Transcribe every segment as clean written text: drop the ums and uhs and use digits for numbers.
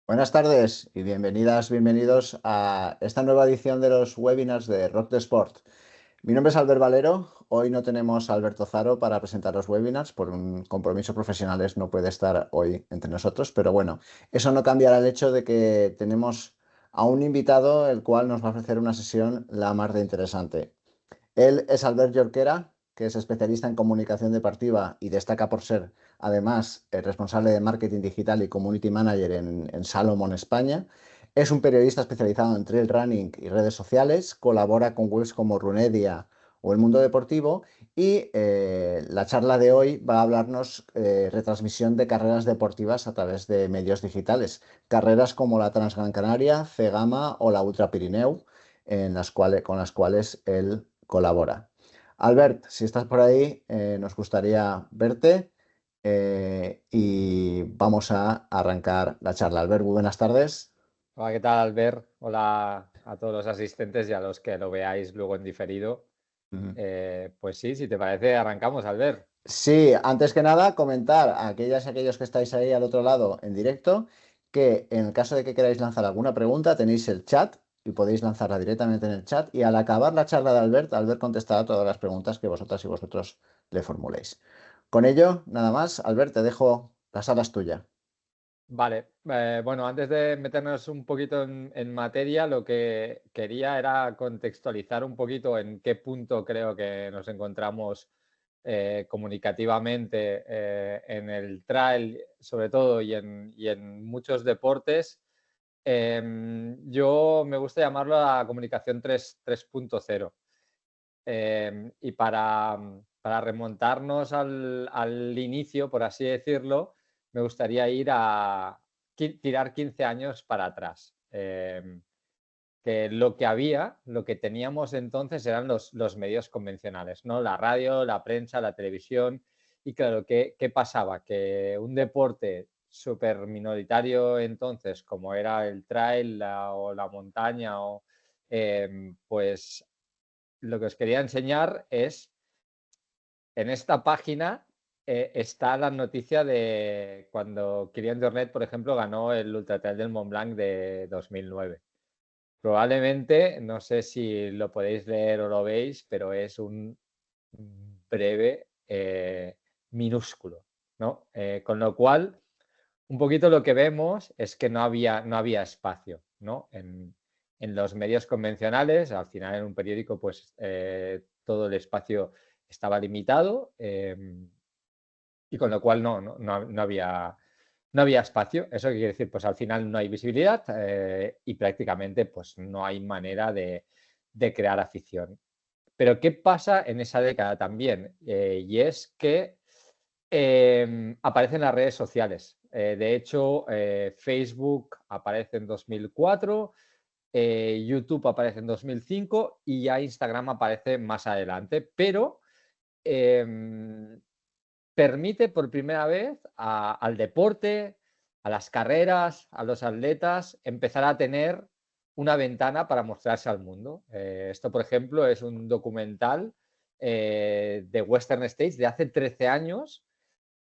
Buenas tardes y bienvenidas, bienvenidos a esta nueva edición de los webinars de Rock the Sport. Mi nombre es Albert Valero. Hoy no tenemos a Alberto Zaro para presentar los webinars. Por un compromiso profesionales no puede estar hoy entre nosotros, pero bueno, eso no cambiará el hecho de que tenemos a un invitado el cual nos va a ofrecer una sesión la más de interesante. Él es Albert Jorquera, que es especialista en comunicación deportiva y destaca por ser, además, el responsable de marketing digital y community manager en Salomon, España. Es un periodista especializado en trail running y redes sociales, colabora con webs como Runedia o El Mundo Deportivo y la charla de hoy va a hablarnos retransmisión de carreras deportivas a través de medios digitales, carreras como la Transgran Canaria, Cegama o la Ultra Pirineu, con las cuales él colabora. Albert, si estás por ahí, nos gustaría verte y vamos a arrancar la charla. Albert, muy buenas tardes. Hola, ¿qué tal, Albert? Hola a todos los asistentes y a los que lo veáis luego en diferido. Ujú. Pues sí, si te parece, arrancamos, Albert. Sí, antes que nada, comentar a aquellas y aquellos que estáis ahí al otro lado en directo que en el caso de que queráis lanzar alguna pregunta, tenéis el chat y podéis lanzarla directamente en el chat y al acabar la charla de Albert, Albert contestará todas las preguntas que vosotras y vosotros le formuléis. Con ello, nada más, Albert, te dejo, la sala es tuya. Vale, bueno, antes de meternos un poquito en materia, lo que quería era contextualizar un poquito en qué punto creo que nos encontramos comunicativamente en el trail, sobre todo, y en muchos deportes. Yo me gusta llamarlo la comunicación 3.0. Y para remontarnos al inicio, por así decirlo, me gustaría ir a tirar 15 años para atrás. Que lo que había, lo que teníamos entonces eran los medios convencionales, ¿no? La radio, la prensa, la televisión. Y claro, ¿qué pasaba? Que un deporte súper minoritario entonces, como era el trail o la montaña, pues lo que os quería enseñar es, en esta página está la noticia de cuando Kilian Jornet, por ejemplo, ganó el Ultra Trail del Mont Blanc de 2009. Probablemente, no sé si lo podéis leer o lo veis, pero es un breve minúsculo, ¿no? Con lo cual, un poquito lo que vemos es que no había espacio, ¿no? En los medios convencionales, al final en un periódico, pues todo el espacio estaba limitado, y con lo cual no había espacio. ¿Eso qué quiere decir? Pues al final no hay visibilidad y prácticamente pues no hay manera de crear afición. Pero ¿qué pasa en esa década también? Y es que aparecen las redes sociales. De hecho, Facebook aparece en 2004, YouTube aparece en 2005 y ya Instagram aparece más adelante. Pero em, permite por primera vez al deporte, a las carreras, a los atletas, empezar a tener una ventana para mostrarse al mundo. Esto, por ejemplo, es un documental de Western States de hace 13 años,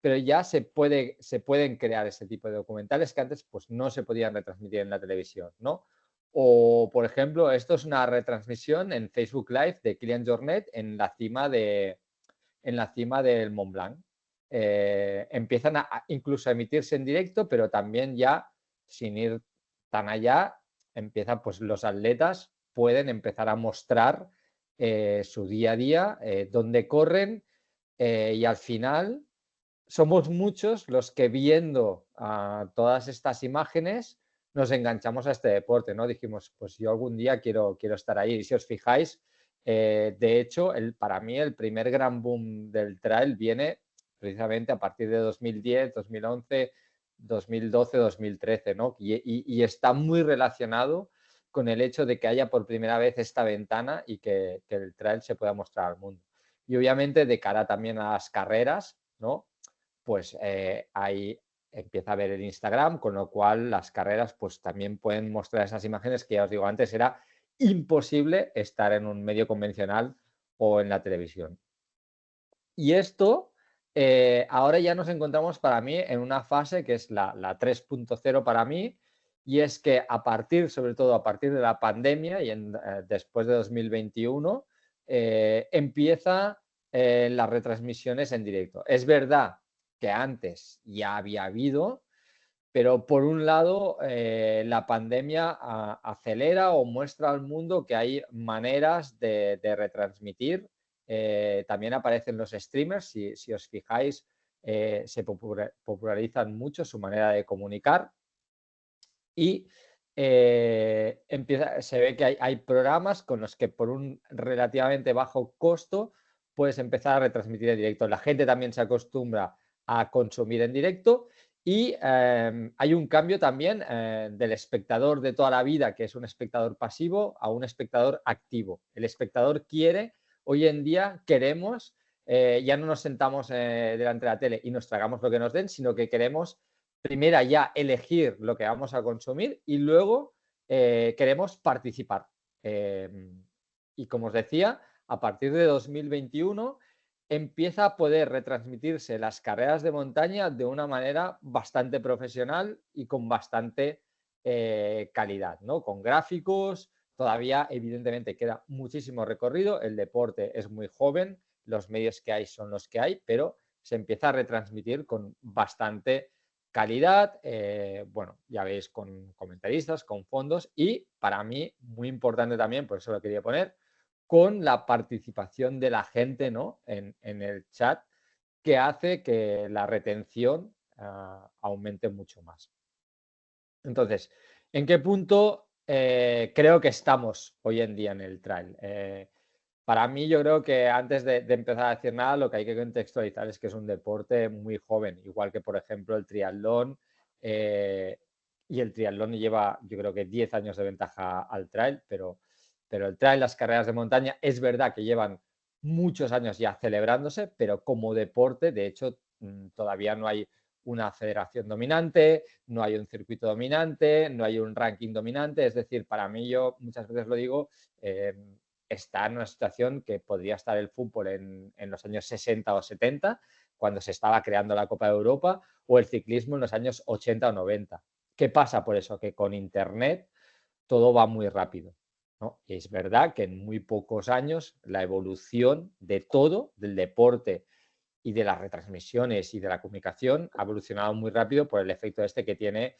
pero ya se pueden crear ese tipo de documentales que antes pues, no se podían retransmitir en la televisión, ¿no? O, por ejemplo, esto es una retransmisión en Facebook Live de Kilian Jornet en la cima del Mont Blanc. Empiezan incluso a emitirse en directo, pero también ya, sin ir tan allá, empiezan, pues los atletas pueden empezar a mostrar su día a día, dónde corren, y al final somos muchos los que viendo todas estas imágenes nos enganchamos a este deporte, ¿no? Dijimos, pues yo algún día quiero estar ahí. Y si os fijáis, de hecho, para mí el primer gran boom del trail viene precisamente a partir de 2010, 2011, 2012, 2013, ¿no? Y está muy relacionado con el hecho de que haya por primera vez esta ventana y que el trail se pueda mostrar al mundo. Y obviamente de cara también a las carreras, ¿no? Pues ahí empieza a ver el Instagram, con lo cual las carreras pues también pueden mostrar esas imágenes que ya os digo antes era imposible estar en un medio convencional o en la televisión. Y esto, ahora ya nos encontramos para mí en una fase que es la 3.0 para mí, y es que sobre todo a partir de la pandemia y después de 2021, empieza las retransmisiones en directo. Es verdad que antes ya había habido, pero por un lado, la pandemia acelera o muestra al mundo que hay maneras de retransmitir. También aparecen los streamers, si os fijáis, se popularizan mucho su manera de comunicar y se ve que hay programas con los que por un relativamente bajo costo puedes empezar a retransmitir en directo. La gente también se acostumbra a consumir en directo y hay un cambio también del espectador de toda la vida, que es un espectador pasivo, a un espectador activo. El espectador hoy en día queremos, ya no nos sentamos delante de la tele y nos tragamos lo que nos den, sino que queremos primero ya elegir lo que vamos a consumir y luego queremos participar. Y como os decía, a partir de 2021 empieza a poder retransmitirse las carreras de montaña de una manera bastante profesional y con bastante calidad, ¿no? Con gráficos, todavía evidentemente queda muchísimo recorrido, el deporte es muy joven, los medios que hay son los que hay, pero se empieza a retransmitir con bastante calidad, bueno, ya veis, con comentaristas, con fondos y para mí, muy importante también, por eso lo quería poner, con la participación de la gente, ¿no? en el chat, que hace que la retención aumente mucho más. Entonces, ¿en qué punto creo que estamos hoy en día en el trail? Para mí, yo creo que antes de empezar a decir nada, lo que hay que contextualizar es que es un deporte muy joven, igual que, por ejemplo, el triatlón. Y el triatlón lleva, yo creo que 10 años de ventaja al trail, pero el trail, las carreras de montaña, es verdad que llevan muchos años ya celebrándose, pero como deporte, de hecho, todavía no hay una federación dominante, no hay un circuito dominante, no hay un ranking dominante. Es decir, para mí, yo muchas veces lo digo, está en una situación que podría estar el fútbol en los años 60 o 70, cuando se estaba creando la Copa de Europa, o el ciclismo en los años 80 o 90. ¿Qué pasa por eso? Que con Internet todo va muy rápido, ¿no? Y es verdad que en muy pocos años la evolución de todo, del deporte y de las retransmisiones y de la comunicación, ha evolucionado muy rápido por el efecto este que tiene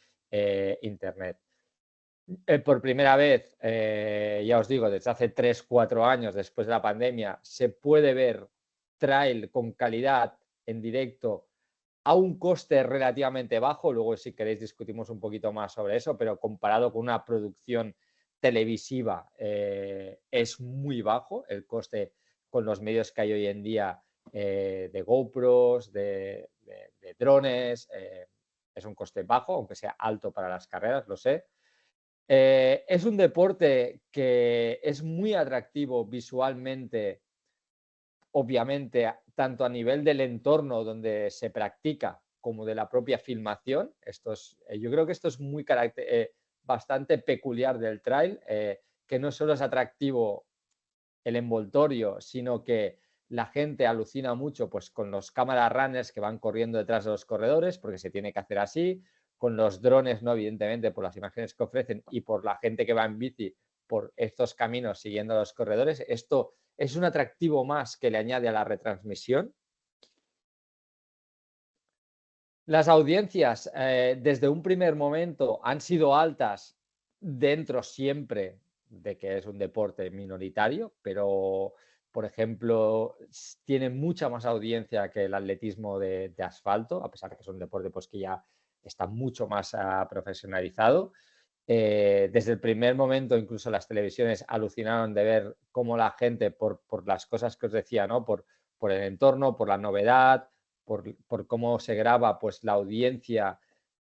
Internet. Por primera vez, ya os digo, desde hace 3-4 años, después de la pandemia, se puede ver trail con calidad en directo a un coste relativamente bajo. Luego, si queréis, discutimos un poquito más sobre eso, pero comparado con una producción televisiva, es muy bajo el coste con los medios que hay hoy en día, de GoPros, de drones. Es un coste bajo, aunque sea alto para las carreras, lo sé. Es un deporte que es muy atractivo visualmente, obviamente, tanto a nivel del entorno donde se practica como de la propia filmación. Yo creo que esto es bastante peculiar del trail, que no solo es atractivo el envoltorio, sino que la gente alucina mucho pues, con los cámaras runners que van corriendo detrás de los corredores, porque se tiene que hacer así, con los drones, ¿no? Evidentemente, por las imágenes que ofrecen y por la gente que va en bici por estos caminos siguiendo a los corredores. Esto es un atractivo más que le añade a la retransmisión. Las audiencias, desde un primer momento, han sido altas dentro siempre de que es un deporte minoritario, pero, por ejemplo, tiene mucha más audiencia que el atletismo de asfalto, a pesar de que es un deporte pues, que ya está mucho más profesionalizado. Desde el primer momento, incluso las televisiones alucinaron de ver cómo la gente, por las cosas que os decía, ¿no? por el entorno, por la novedad, por cómo se graba, pues la audiencia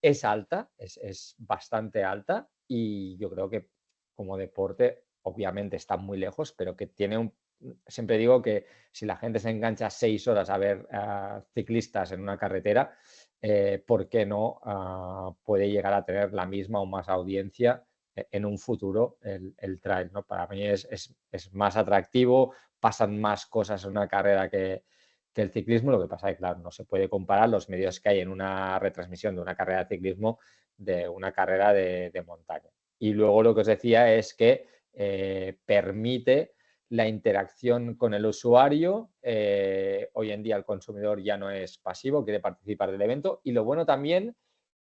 es alta, es bastante alta, y yo creo que como deporte obviamente está muy lejos, pero que siempre digo que si la gente se engancha 6 horas a ver ciclistas en una carretera, ¿por qué no puede llegar a tener la misma o más audiencia en un futuro el trail, ¿no? Para mí es más atractivo, pasan más cosas en una carrera que el ciclismo. Lo que pasa es que, claro, no se puede comparar los medios que hay en una retransmisión de una carrera de ciclismo de una carrera de montaña. Y luego lo que os decía es que permite la interacción con el usuario. Hoy en día el consumidor ya no es pasivo, quiere participar del evento. Y lo bueno también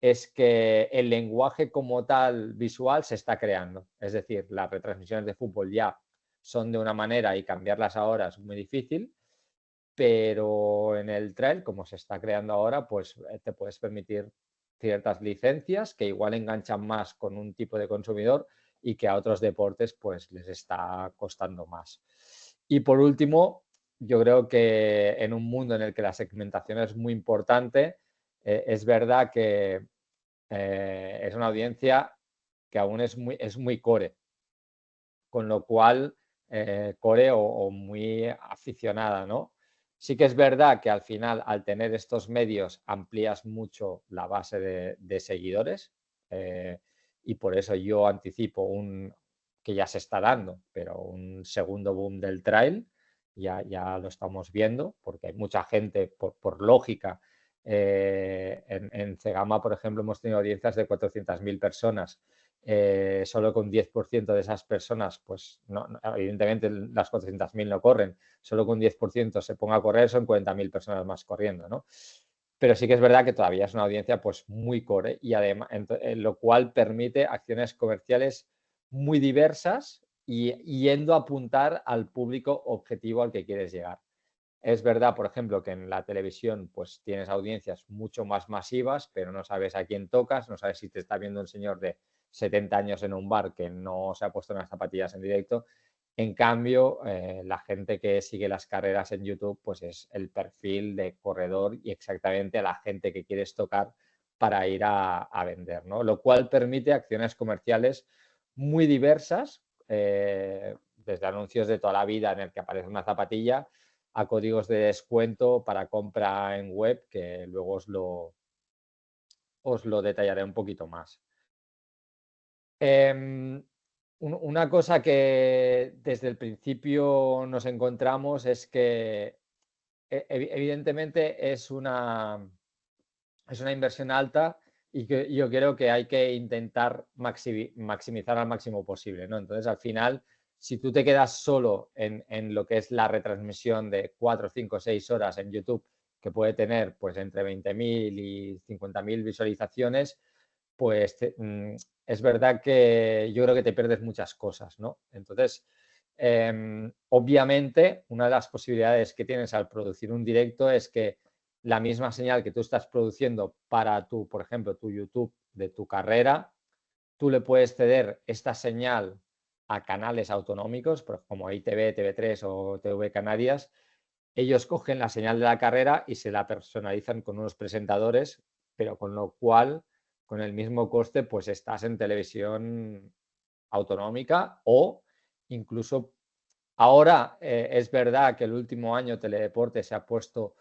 es que el lenguaje como tal visual se está creando. Es decir, las retransmisiones de fútbol ya son de una manera y cambiarlas ahora es muy difícil, pero en el trail, como se está creando ahora, pues te puedes permitir ciertas licencias que igual enganchan más con un tipo de consumidor y que a otros deportes pues les está costando más. Y por último, yo creo que en un mundo en el que la segmentación es muy importante, es verdad que es una audiencia que aún es muy core, con lo cual core o muy aficionada, ¿no? Sí que es verdad que al final, al tener estos medios, amplías mucho la base de seguidores y por eso yo anticipo que ya se está dando, pero un segundo boom del trail, ya lo estamos viendo, porque hay mucha gente, por lógica, en Cegama, por ejemplo, hemos tenido audiencias de 400.000 personas. Solo con 10% de esas personas, pues evidentemente las 400.000 no corren, solo con 10% se ponga a correr, son 40.000 personas más corriendo, ¿no? Pero sí que es verdad que todavía es una audiencia pues muy core y además, lo cual permite acciones comerciales muy diversas y yendo a apuntar al público objetivo al que quieres llegar. Es verdad, por ejemplo, que en la televisión pues tienes audiencias mucho más masivas, pero no sabes a quién tocas, no sabes si te está viendo un señor de 70 años en un bar que no se ha puesto unas zapatillas en directo. En cambio, la gente que sigue las carreras en YouTube pues es el perfil de corredor y exactamente a la gente que quieres tocar para ir a vender, ¿no? Lo cual permite acciones comerciales muy diversas, desde anuncios de toda la vida en el que aparece una zapatilla a códigos de descuento para compra en web, que luego os lo detallaré un poquito más. Una cosa que desde el principio nos encontramos es que evidentemente es una inversión alta y que yo creo que hay que intentar maximizar al máximo posible, ¿no? Entonces, al final, si tú te quedas solo en lo que es la retransmisión de 4, 5, 6 horas en YouTube, que puede tener pues entre 20.000 y 50.000 visualizaciones, pues es verdad que yo creo que te pierdes muchas cosas, ¿no? Entonces, obviamente, una de las posibilidades que tienes al producir un directo es que la misma señal que tú estás produciendo para tu, por ejemplo, tu YouTube de tu carrera, tú le puedes ceder esta señal a canales autonómicos, como ITV, TV3 o TV Canarias. Ellos cogen la señal de la carrera y se la personalizan con unos presentadores, pero con lo cual, con el mismo coste, pues estás en televisión autonómica o incluso ahora es verdad que el último año Teledeporte se ha puesto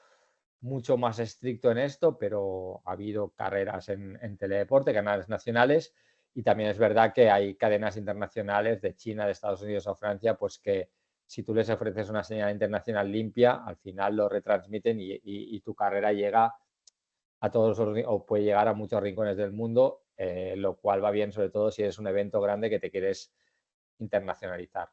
mucho más estricto en esto, pero ha habido carreras en Teledeporte, canales nacionales, y también es verdad que hay cadenas internacionales de China, de Estados Unidos o Francia, pues que si tú les ofreces una señal internacional limpia, al final lo retransmiten y tu carrera llega a todos los, o puede llegar a muchos rincones del mundo, lo cual va bien sobre todo si es un evento grande que te quieres internacionalizar.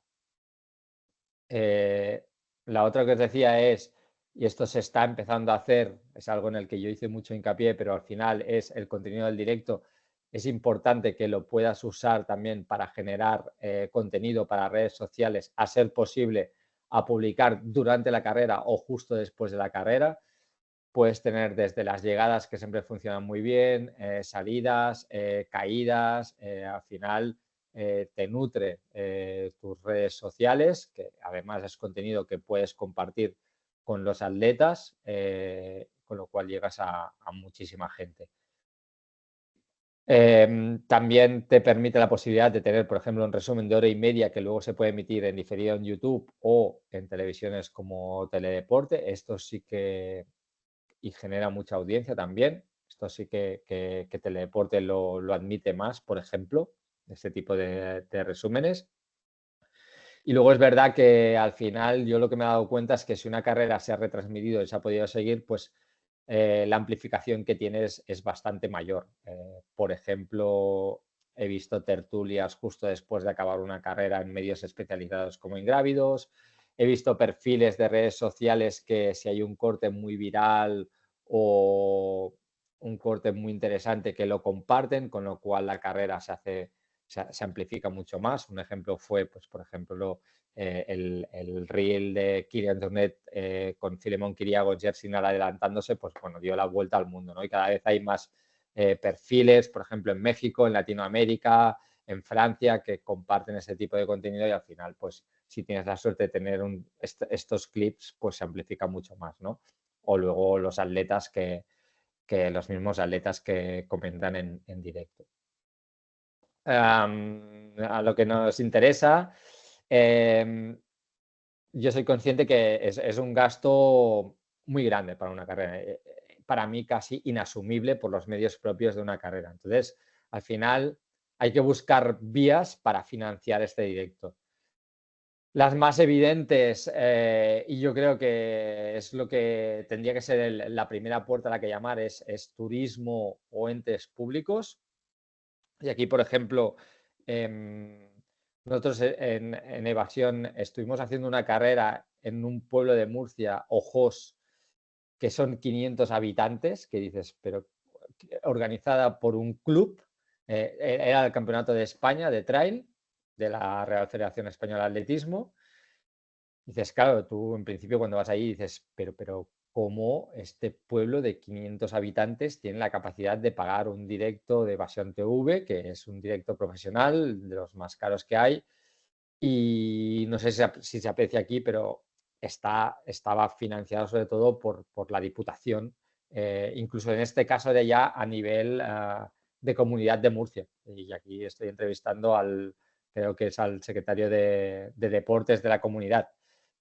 La otra que os decía es, y esto se está empezando a hacer, es algo en el que yo hice mucho hincapié, pero al final es el contenido del directo. Es importante que lo puedas usar también para generar contenido para redes sociales, a ser posible a publicar durante la carrera o justo después de la carrera. Puedes tener desde las llegadas, que siempre funcionan muy bien, salidas, caídas, al final te nutre tus redes sociales, que además es contenido que puedes compartir con los atletas, con lo cual llegas a muchísima gente. También te permite la posibilidad de tener, por ejemplo, un resumen de hora y media que luego se puede emitir en diferido en YouTube o en televisiones como Teledeporte. Esto sí que y genera mucha audiencia también. Esto sí que Teledeporte lo admite más, por ejemplo, este tipo de resúmenes. Y luego es verdad que al final yo lo que me he dado cuenta es que si una carrera se ha retransmitido y se ha podido seguir, pues la amplificación que tienes es bastante mayor. Por ejemplo, he visto tertulias justo después de acabar una carrera en medios especializados como Ingrávidos. He visto perfiles de redes sociales que si hay un corte muy viral o un corte muy interesante que lo comparten, con lo cual la carrera se amplifica mucho más. Un ejemplo fue, pues, por ejemplo, el reel de Kilian Jornet con Filemón Kiriago, Jersinal adelantándose, pues bueno, dio la vuelta al mundo, ¿no? Y cada vez hay más perfiles, por ejemplo, en México, en Latinoamérica, en Francia, que comparten ese tipo de contenido y al final, pues, si tienes la suerte de tener estos clips, pues se amplifica mucho más, ¿no? O luego los atletas que los mismos atletas que comentan en directo. A lo que nos interesa, yo soy consciente que es un gasto muy grande para una carrera. Para mí casi inasumible por los medios propios de una carrera. Entonces, al final hay que buscar vías para financiar este directo. Las más evidentes, y yo creo que es lo que tendría que ser la primera puerta a la que llamar, es turismo o entes públicos. Y aquí, por ejemplo, nosotros en Evasión estuvimos haciendo una carrera en un pueblo de Murcia, Ojos, que son 500 habitantes, que dices, pero organizada por un club, era el Campeonato de España de Trail, de la Real Federación Española de Atletismo. Dices, claro, tú en principio cuando vas ahí dices, pero ¿cómo este pueblo de 500 habitantes tiene la capacidad de pagar un directo de Evasión TV, que es un directo profesional, de los más caros que hay? Y no sé si se aprecia aquí, pero estaba financiado sobre todo por la Diputación, incluso en este caso de ya a nivel de Comunidad de Murcia. Y aquí estoy entrevistando creo que es al secretario de Deportes de la comunidad,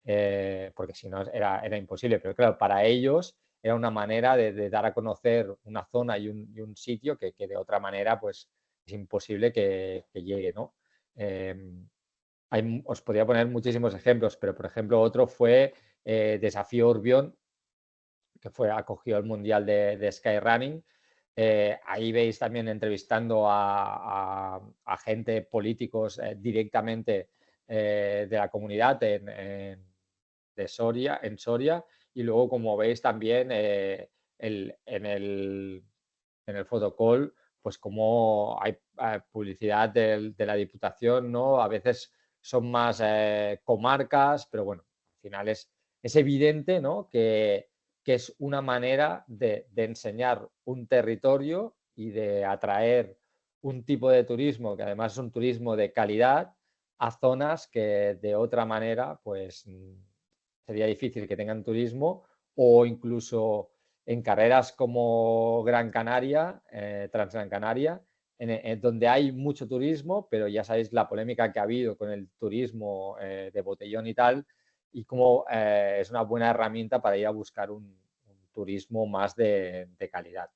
porque si no era imposible. Pero claro, para ellos era una manera de dar a conocer una zona y un sitio que de otra manera pues es imposible que llegue, ¿no? Os podría poner muchísimos ejemplos, pero por ejemplo otro fue Desafío Urbión, que acogió el Mundial de Skyrunning. Ahí veis también entrevistando a gente, políticos directamente de la comunidad de Soria, en Soria, y luego como veis también en el photocall, pues como hay publicidad de la Diputación, ¿no? A veces son más comarcas, pero bueno, al final es evidente, ¿no? Que es una manera de enseñar un territorio y de atraer un tipo de turismo, que además es un turismo de calidad, a zonas que de otra manera, pues sería difícil que tengan turismo, o incluso en carreras como Gran Canaria, Transgran Canaria, donde hay mucho turismo, pero ya sabéis la polémica que ha habido con el turismo de botellón y tal, y cómo es una buena herramienta para ir a buscar un turismo más de calidad.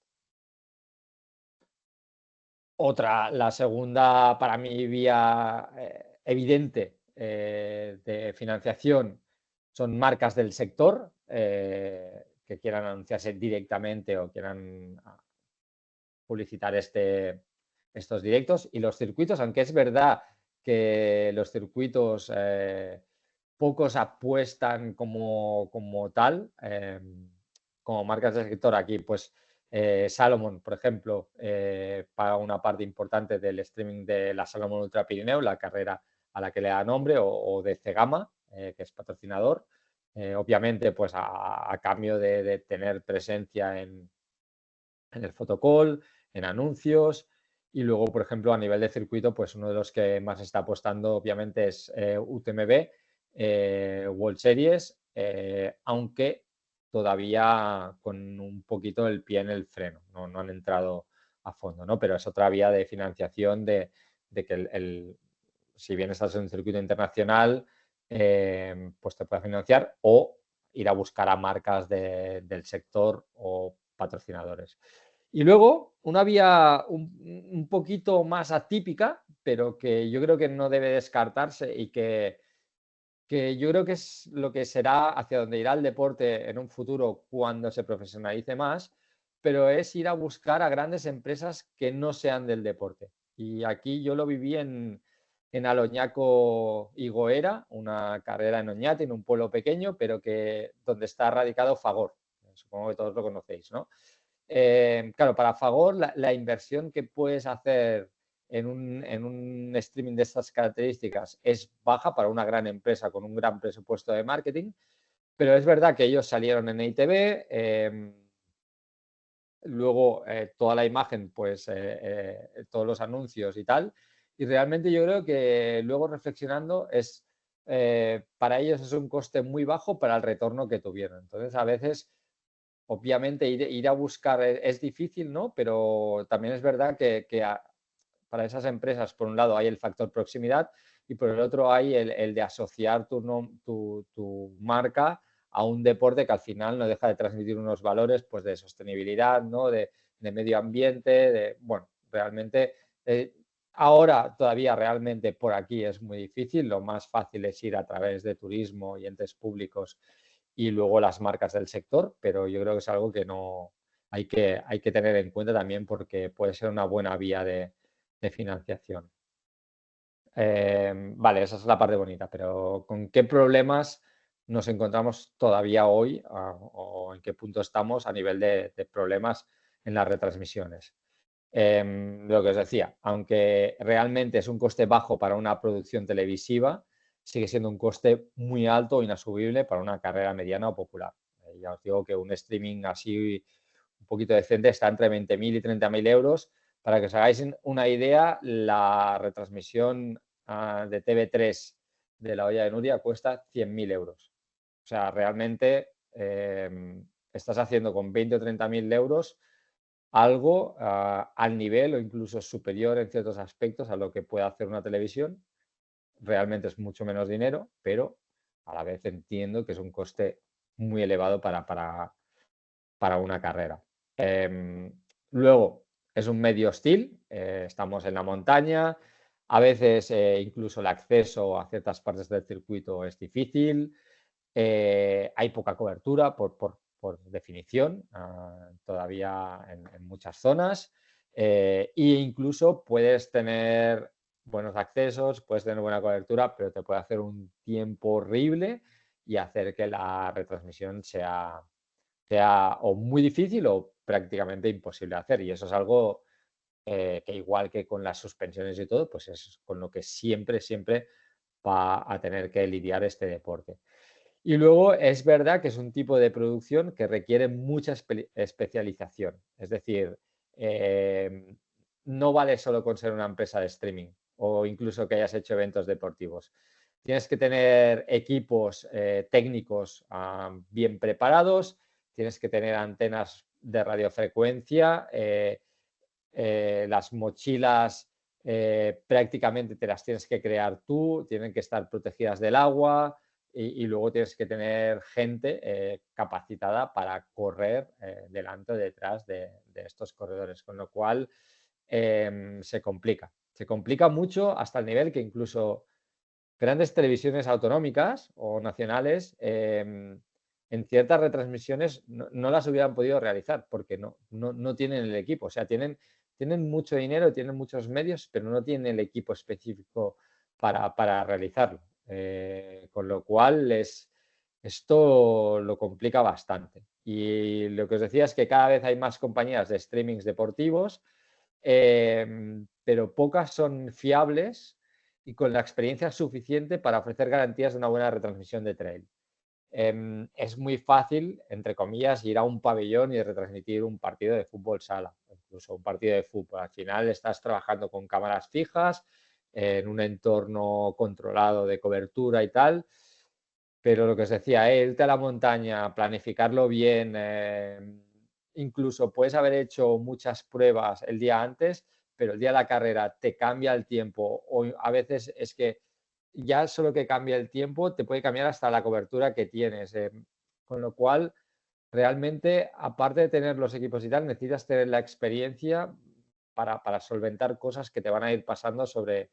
La segunda para mí vía evidente de financiación son marcas del sector que quieran anunciarse directamente o quieran publicitar estos directos, y los circuitos, aunque es verdad que los circuitos pocos apuestan como tal, como marcas del sector. Aquí pues Salomon, por ejemplo, paga una parte importante del streaming de la Salomon Ultra Pirineo, la carrera a la que le da nombre, o de Cegama, que es patrocinador, obviamente pues a cambio de tener presencia en el photocall, en anuncios. Y luego, por ejemplo, a nivel de circuito, pues uno de los que más está apostando obviamente es UTMB, World Series, aunque todavía con un poquito el pie en el freno, no han entrado a fondo, ¿no? Pero es otra vía de financiación de que si bien estás en un circuito internacional, pues te puede financiar o ir a buscar a marcas del sector o patrocinadores. Y luego una vía un poquito más atípica, pero que yo creo que no debe descartarse y que que yo creo que es lo que será hacia donde irá el deporte en un futuro cuando se profesionalice más, pero es ir a buscar a grandes empresas que no sean del deporte. Y aquí yo lo viví en Aloñaco y Goera, una carrera en Oñate, en un pueblo pequeño, pero que donde está radicado Fagor. Supongo que todos lo conocéis, ¿no? Claro, para Fagor la inversión que puedes hacer en un streaming de estas características es baja para una gran empresa con un gran presupuesto de marketing, pero es verdad que ellos salieron en ITV, luego toda la imagen, pues todos los anuncios y tal, y realmente yo creo que luego reflexionando para ellos es un coste muy bajo para el retorno que tuvieron. Entonces, a veces obviamente ir a buscar es difícil, ¿no? Pero también es verdad que para esas empresas, por un lado, hay el factor proximidad y por el otro hay el de asociar tu marca a un deporte que al final no deja de transmitir unos valores pues, de sostenibilidad, ¿no? De medio ambiente, bueno, realmente ahora todavía realmente por aquí es muy difícil, lo más fácil es ir a través de turismo y entes públicos y luego las marcas del sector, pero yo creo que es algo que no hay que tener en cuenta también porque puede ser una buena vía de financiación. Vale, esa es la parte bonita, pero ¿con qué problemas nos encontramos todavía hoy o en qué punto estamos a nivel de problemas en las retransmisiones? Lo que os decía, aunque realmente es un coste bajo para una producción televisiva, sigue siendo un coste muy alto, inasumible para una carrera mediana o popular. Ya os digo que un streaming así un poquito decente está entre 20.000 y 30.000 euros. Para que os hagáis una idea, la retransmisión de TV3 de La Olla de Nuria cuesta 100.000 euros. O sea, realmente estás haciendo con 20 o 30.000 euros algo al nivel o incluso superior en ciertos aspectos a lo que puede hacer una televisión. Realmente es mucho menos dinero, pero a la vez entiendo que es un coste muy elevado para una carrera. Luego, es un medio hostil, estamos en la montaña, a veces incluso el acceso a ciertas partes del circuito es difícil, hay poca cobertura por definición, todavía en muchas zonas, e incluso puedes tener buenos accesos, puedes tener buena cobertura, pero te puede hacer un tiempo horrible y hacer que la retransmisión sea o muy difícil o prácticamente imposible de hacer. Y eso es algo que igual que con las suspensiones y todo, pues es con lo que siempre, siempre va a tener que lidiar este deporte. Y luego es verdad que es un tipo de producción que requiere mucha especialización. Es decir, no vale solo con ser una empresa de streaming o incluso que hayas hecho eventos deportivos. Tienes que tener equipos técnicos bien preparados, tienes que tener antenas de radiofrecuencia, las mochilas prácticamente te las tienes que crear tú, tienen que estar protegidas del agua y luego tienes que tener gente capacitada para correr delante o detrás de estos corredores, con lo cual se complica. Se complica mucho hasta el nivel que incluso grandes televisiones autonómicas o nacionales en ciertas retransmisiones no las hubieran podido realizar porque no tienen el equipo. O sea, tienen mucho dinero, tienen muchos medios, pero no tienen el equipo específico para realizarlo. Con lo cual esto lo complica bastante. Y lo que os decía es que cada vez hay más compañías de streamings deportivos, pero pocas son fiables y con la experiencia suficiente para ofrecer garantías de una buena retransmisión de trail. Es muy fácil, entre comillas, ir a un pabellón y retransmitir un partido de fútbol sala, incluso un partido de fútbol. Al final estás trabajando con cámaras fijas, en un entorno controlado de cobertura y tal, pero lo que os decía, irte a la montaña, planificarlo bien, incluso puedes haber hecho muchas pruebas el día antes, pero el día de la carrera te cambia el tiempo o a veces es que ya solo que cambia el tiempo te puede cambiar hasta la cobertura que tienes. Con lo cual, realmente, aparte de tener los equipos y tal, necesitas tener la experiencia para solventar cosas que te van a ir pasando sobre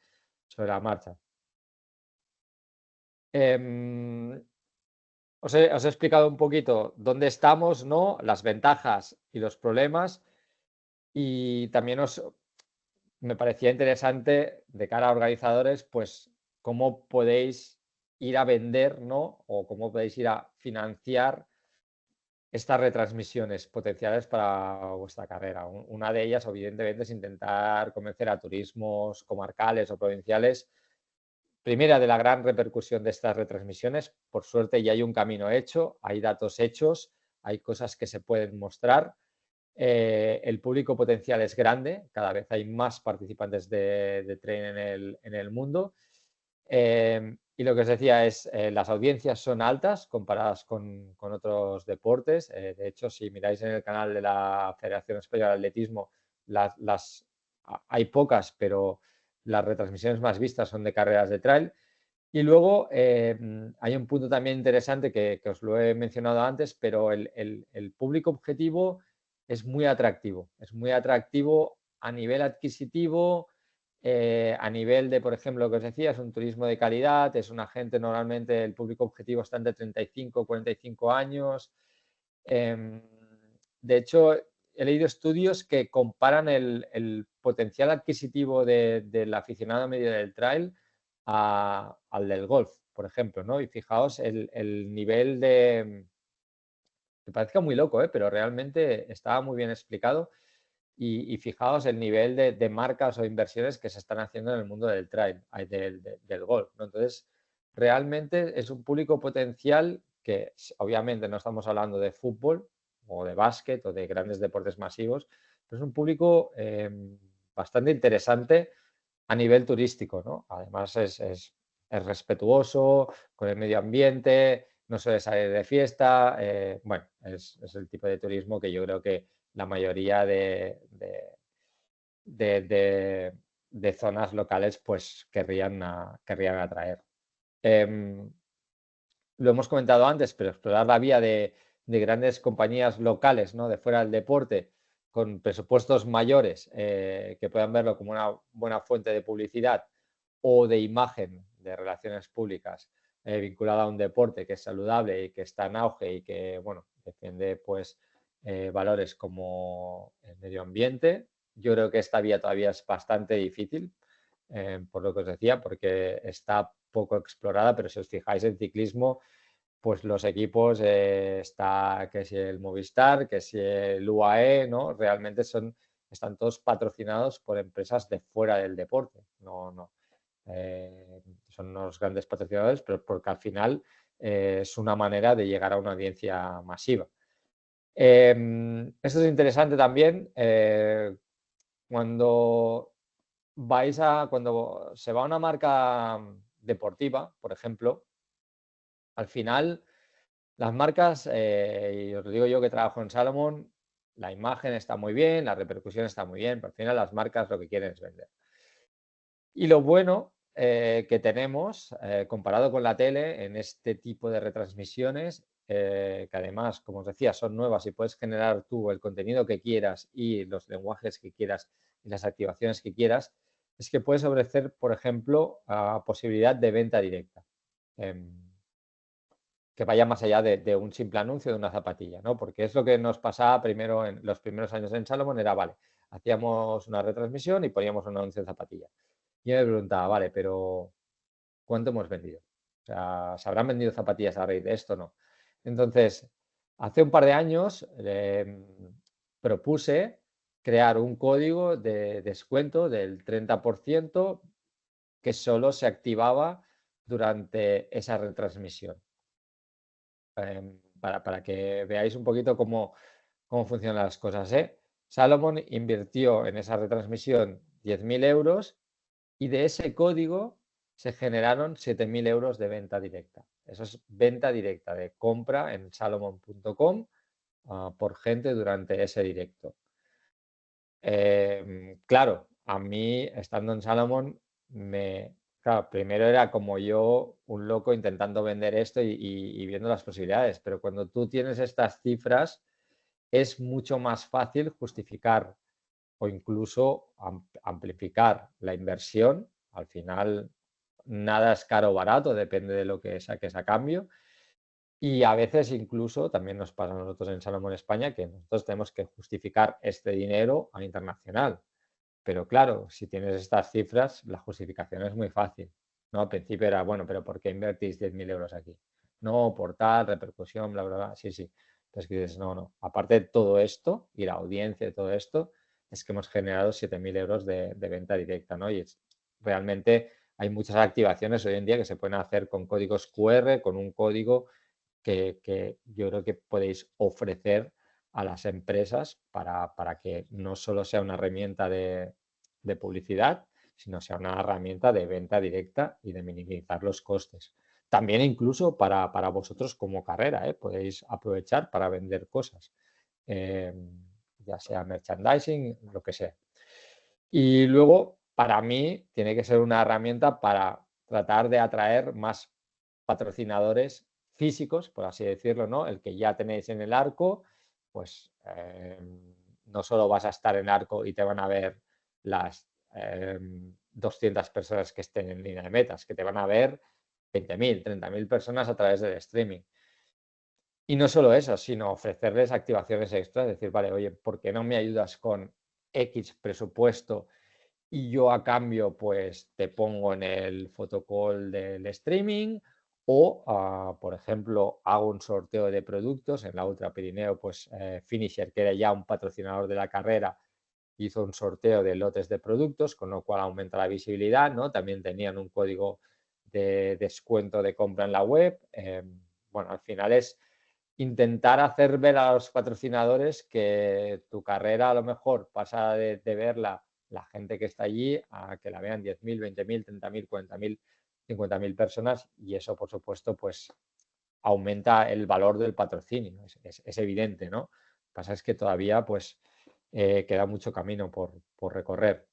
la marcha. Em, os he explicado un poquito dónde estamos, ¿no? Las ventajas y los problemas. Y también me parecía interesante de cara a organizadores, pues cómo podéis ir a vender, ¿no? O cómo podéis ir a financiar estas retransmisiones potenciales para vuestra carrera. Una de ellas, evidentemente, es intentar convencer a turismos comarcales o provinciales. Primera, de la gran repercusión de estas retransmisiones. Por suerte ya hay un camino hecho, hay datos hechos, hay cosas que se pueden mostrar. El público potencial es grande, cada vez hay más participantes de trail en el mundo. Y lo que os decía es, las audiencias son altas comparadas con otros deportes. De hecho, si miráis en el canal de la Federación Española de Atletismo, hay pocas, pero las retransmisiones más vistas son de carreras de trail. Y luego hay un punto también interesante que os lo he mencionado antes, pero el público objetivo es muy atractivo. Es muy atractivo a nivel adquisitivo, a nivel de, por ejemplo, lo que os decía, es un turismo de calidad, es una gente, normalmente el público objetivo está entre 35 y 45 años. Em, de hecho, he leído estudios que comparan el potencial adquisitivo del aficionado medio del trail al del golf, por ejemplo, ¿no? Y fijaos el nivel de... Me parezca muy loco, ¿eh? Pero realmente estaba muy bien explicado. Y fijaos el nivel de marcas o inversiones que se están haciendo en el mundo del trail, del golf, ¿no? Entonces, realmente es un público potencial que obviamente no estamos hablando de fútbol o de básquet o de grandes deportes masivos, pero es un público bastante interesante a nivel turístico, ¿no? Además es respetuoso con el medio ambiente, no suele salir de fiesta, bueno, es el tipo de turismo que yo creo que la mayoría de- de- de zonas locales pues querrían atraer. Em, lo hemos comentado antes, pero explorar la vía de grandes compañías locales, ¿no? De fuera del deporte, con presupuestos mayores, que puedan verlo como una buena fuente de publicidad o de imagen de relaciones públicas, vinculada a un deporte que es saludable y que está en auge y que, bueno, defiende pues valores como el medio ambiente. Yo creo que esta vía todavía es bastante difícil, por lo que os decía, porque está poco explorada, pero si os fijáis en ciclismo, pues los equipos, está que si el Movistar, que si el UAE, ¿no? Realmente están todos patrocinados por empresas de fuera del deporte. Son unos grandes patrocinadores, pero porque al final es una manera de llegar a una audiencia masiva. Esto es interesante también, cuando cuando se va a una marca deportiva, por ejemplo, al final las marcas, y os lo digo yo que trabajo en Salomon, la imagen está muy bien, la repercusión está muy bien, pero al final las marcas lo que quieren es vender. Y lo bueno que tenemos, comparado con la tele, en este tipo de retransmisiones, que además, como os decía, son nuevas y puedes generar tú el contenido que quieras y los lenguajes que quieras y las activaciones que quieras, es que puedes ofrecer, por ejemplo, posibilidad de venta directa. Em, que vaya más allá de un simple anuncio de una zapatilla, ¿no? Porque es lo que nos pasaba primero en los primeros años en Salomon, era, vale, hacíamos una retransmisión y poníamos un anuncio de zapatilla. Y yo me preguntaba, vale, pero ¿cuánto hemos vendido? O sea, ¿se habrán vendido zapatillas a raíz de esto o no? Entonces, hace un par de años propuse crear un código de descuento del 30% que solo se activaba durante esa retransmisión. Para que veáis un poquito cómo funcionan las cosas, ¿eh? Salomon invirtió en esa retransmisión 10.000 euros y de ese código se generaron 7.000 euros de venta directa. Eso es venta directa de compra en salomon.com por gente durante ese directo. Claro, a mí, estando en Salomon, claro, primero era como yo, un loco intentando vender esto y viendo las posibilidades, pero cuando tú tienes estas cifras, es mucho más fácil justificar o incluso amplificar la inversión. Al final, nada es caro o barato, depende de lo que saques a cambio. Y a veces incluso, también nos pasa a nosotros en Salomón España, que nosotros tenemos que justificar este dinero a internacional. Pero claro, si tienes estas cifras, la justificación es muy fácil, ¿no? Al principio era, bueno, pero ¿por qué invertís 10.000 euros aquí? No, por tal, repercusión, bla, bla, bla. Sí, sí. Entonces que dices, no, no. Aparte de todo esto y la audiencia de todo esto, es que hemos generado 7.000 euros de venta directa, ¿no? Y realmente hay muchas activaciones hoy en día que se pueden hacer con códigos QR, con un código que yo creo que podéis ofrecer a las empresas para que no solo sea una herramienta de publicidad, sino sea una herramienta de venta directa y de minimizar los costes. También incluso para vosotros como carrera, podéis aprovechar para vender cosas, eh, ya sea merchandising, lo que sea. Y luego, para mí, tiene que ser una herramienta para tratar de atraer más patrocinadores físicos, por así decirlo, ¿no? El que ya tenéis en el arco, pues no solo vas a estar en arco y te van a ver las 200 personas que estén en línea de metas, que te van a ver 20.000, 30.000 personas a través del streaming. Y no solo eso, sino ofrecerles activaciones extras, decir, vale, oye, ¿por qué no me ayudas con X presupuesto y yo a cambio pues te pongo en el photocall del streaming? O, por ejemplo, hago un sorteo de productos en la Ultra Pirineo, pues Finisher, que era ya un patrocinador de la carrera, hizo un sorteo de lotes de productos, con lo cual aumenta la visibilidad, ¿no? También tenían un código de descuento de compra en la web. Bueno, al final es intentar hacer ver a los patrocinadores que tu carrera a lo mejor pasa de verla la gente que está allí a que la vean 10.000, 20.000, 30.000, 40.000, 50.000 personas, y eso, por supuesto, pues aumenta el valor del patrocinio. Es evidente, ¿no? Lo que pasa es que todavía pues queda mucho camino por recorrer.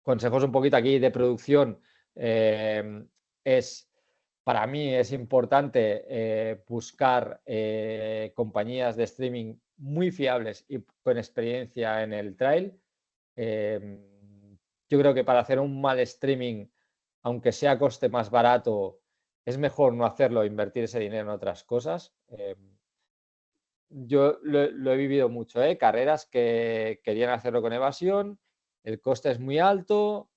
Consejos un poquito aquí de producción, es, para mí es importante buscar compañías de streaming muy fiables y con experiencia en el trail. Yo creo que para hacer un mal streaming, aunque sea a coste más barato, es mejor no hacerlo e invertir ese dinero en otras cosas. Yo lo he vivido mucho, carreras que querían hacerlo con evasión, el coste es muy alto,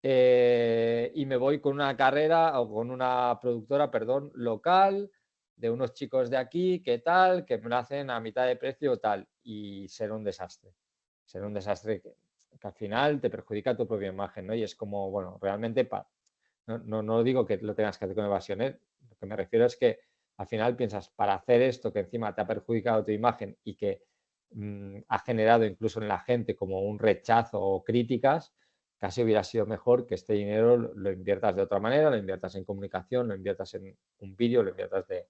y me voy con una carrera o con una productora, perdón, local, de unos chicos de aquí, que tal, que me lo hacen a mitad de precio tal, y ser un desastre. Ser un desastre que al final te perjudica tu propia imagen, ¿no? Y es como, bueno, realmente no digo que lo tengas que hacer con evasión, ¿eh? Lo que me refiero es que al final piensas, para hacer esto que encima te ha perjudicado tu imagen y que ha generado incluso en la gente como un rechazo o críticas, casi hubiera sido mejor que este dinero lo inviertas de otra manera, lo inviertas en comunicación, lo inviertas en un vídeo, lo inviertas de...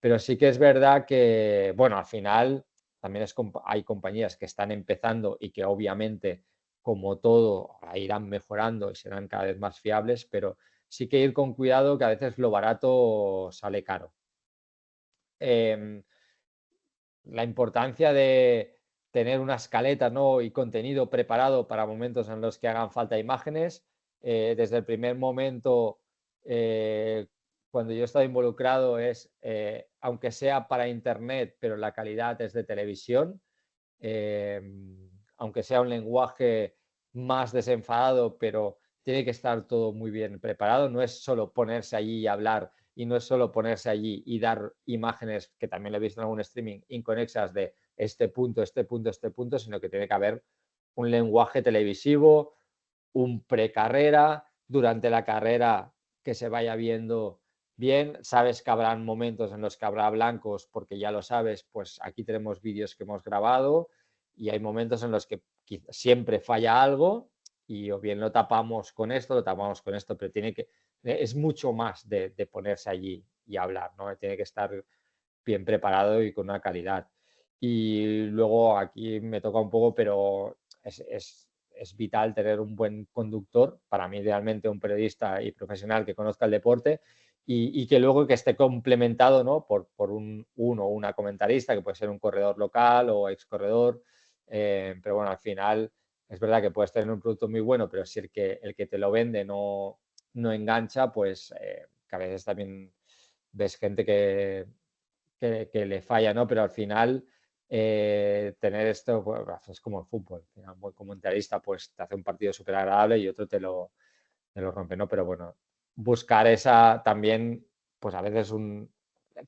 Pero sí que es verdad que, bueno, al final también hay compañías que están empezando y que obviamente, como todo, irán mejorando y serán cada vez más fiables, pero sí que ir con cuidado, que a veces lo barato sale caro. La importancia de tener una escaleta, ¿no? Y contenido preparado para momentos en los que hagan falta imágenes. Desde el primer momento, cuando yo he estado involucrado, aunque sea para internet, pero la calidad es de televisión, eh, aunque sea un lenguaje más desenfadado, pero tiene que estar todo muy bien preparado. No es solo ponerse allí y hablar, y no es solo ponerse allí y dar imágenes, que también lo he visto en algún streaming, inconexas de este punto, este punto, este punto, sino que tiene que haber un lenguaje televisivo, un precarrera, durante la carrera que se vaya viendo bien. Sabes que habrán momentos en los que habrá blancos, porque ya lo sabes, pues aquí tenemos vídeos que hemos grabado, y hay momentos en los que siempre falla algo y o bien lo tapamos con esto, lo tapamos con esto, pero es mucho más de ponerse allí y hablar, ¿no? Tiene que estar bien preparado y con una calidad. Y luego aquí me toca un poco, pero es vital tener un buen conductor, para mí idealmente un periodista y profesional que conozca el deporte y que luego que esté complementado, ¿no? por uno o una comentarista, que puede ser un corredor local o ex corredor, pero bueno, al final es verdad que puedes tener un producto muy bueno, pero si el que te lo vende no engancha, pues que a veces también ves gente que le falla, ¿no? Pero al final tener esto, pues, es como el fútbol. Al final, como comentarista, pues te hace un partido súper agradable y otro te lo rompe, ¿no? Pero bueno, buscar esa también, pues a veces